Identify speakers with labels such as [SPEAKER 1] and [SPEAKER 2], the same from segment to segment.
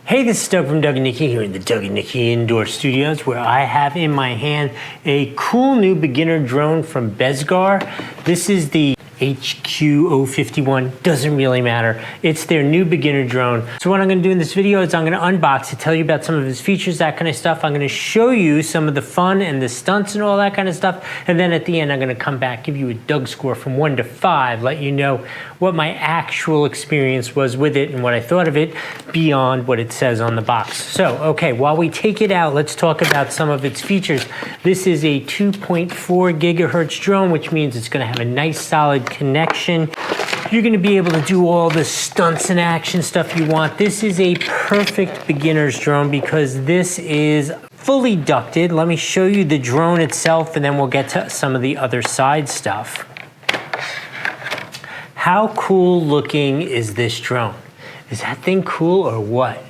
[SPEAKER 1] Hey, this is Doug from Doug and Nikki here in the Doug and Nikki Indoor Studios, where I have in my hand a cool new beginner drone from BEZGAR. This is the HQ051, doesn't really matter. It's their new beginner drone. So what I'm gonna do in this video is I'm gonna unbox it, tell you about some of its features, that kind of stuff. I'm gonna show you some of the fun and the stunts and all that kind of stuff. And then at the end, I'm gonna come back, give you a Doug score from 1 to 5, let you know what my actual experience was with it and what I thought of it beyond what it says on the box. So, okay, while we take it out, let's talk about some of its features. This is a 2.4 gigahertz drone, which means it's gonna have a nice solid connection. You're gonna be able to do all the stunts and action stuff you want. This is a perfect beginner's drone because this is fully ducted. Let me show you the drone itself and then we'll get to some of the other side stuff. How cool looking is this drone? Is that thing cool or what?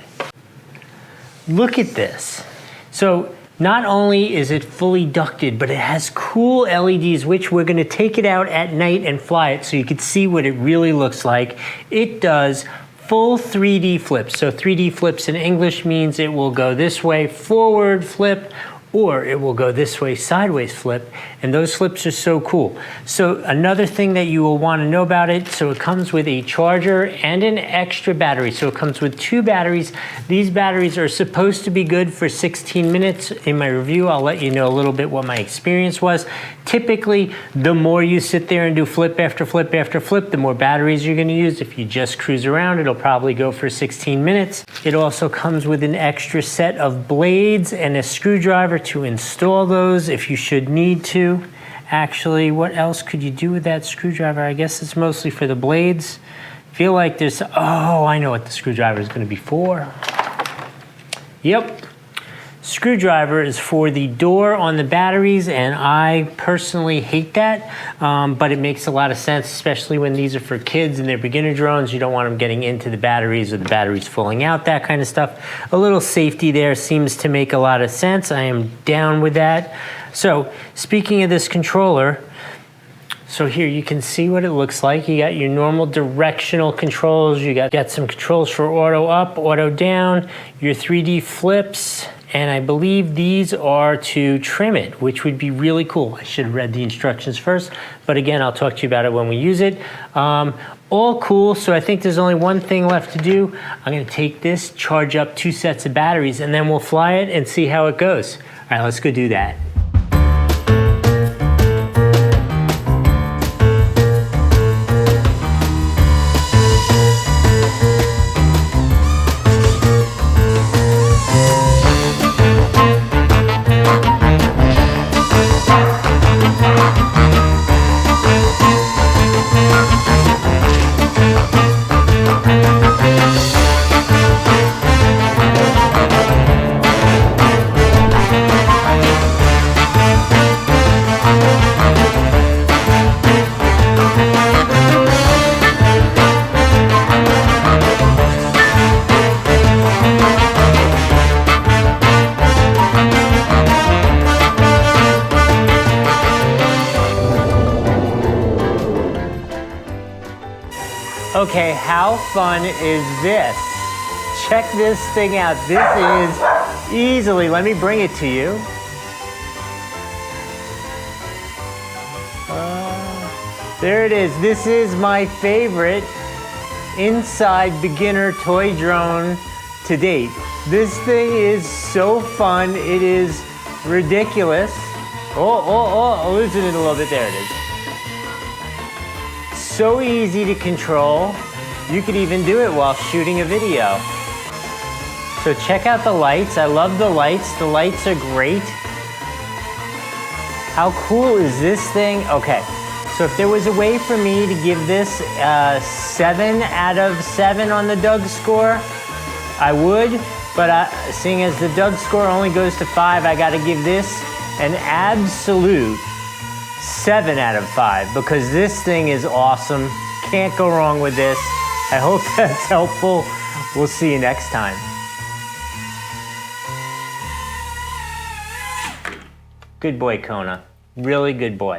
[SPEAKER 1] Look at this. So not only is it fully ducted, but it has cool LEDs, which we're gonna take it out at night and fly it so you can see what it really looks like. It does full 3D flips. So 3D flips in English means it will go this way, forward flip, or it will go this way, sideways flip, and those flips are so cool. So another thing that you will want to know about it, so it comes with a charger and an extra battery. So it comes with 2 batteries. These batteries are supposed to be good for 16 minutes. In my review, I'll let you know a little bit what my experience was. Typically, the more you sit there and do flip after flip after flip, the more batteries you're gonna use. If you just cruise around, it'll probably go for 16 minutes. It also comes with an extra set of blades and a screwdriver to install those if you should need to. Actually, what else could you do with that screwdriver? I guess it's mostly for the blades. Feel like there's, oh, I know what the screwdriver is gonna be for. Yep. Screwdriver is for the door on the batteries, and I personally hate that, but it makes a lot of sense, especially when these are for kids and they're beginner drones. You don't want them getting into the batteries or the batteries falling out, that kind of stuff. A little safety there seems to make a lot of sense. I am down with that. So speaking of this controller, so here you can see what it looks like. You got your normal directional controls. You got some controls for auto up, auto down, your 3D flips, and I believe these are to trim it, which would be really cool. I should have read the instructions first, but again, I'll talk to you about it when we use it. All cool, so I think there's only one thing left to do. I'm gonna take this, charge up 2 sets of batteries, and then we'll fly it and see how it goes. All right, let's go do that. Okay, how fun is this? Check this thing out. This is easily, let me bring it to you. There it is. This is my favorite inside beginner toy drone to date. This thing is so fun. It is ridiculous. Oh, loosen it a little bit. There it is. So easy to control. You could even do it while shooting a video. So check out the lights. I love the lights. The lights are great. How cool is this thing? Okay, so if there was a way for me to give this 7 out of 7 on the Doug score, I would, but seeing as the Doug score only goes to 5, I gotta give this an absolute 7 out of 5 because this thing is awesome. Can't go wrong with this. I hope that's helpful. We'll see you next time. Good boy, Kona. Really good boy.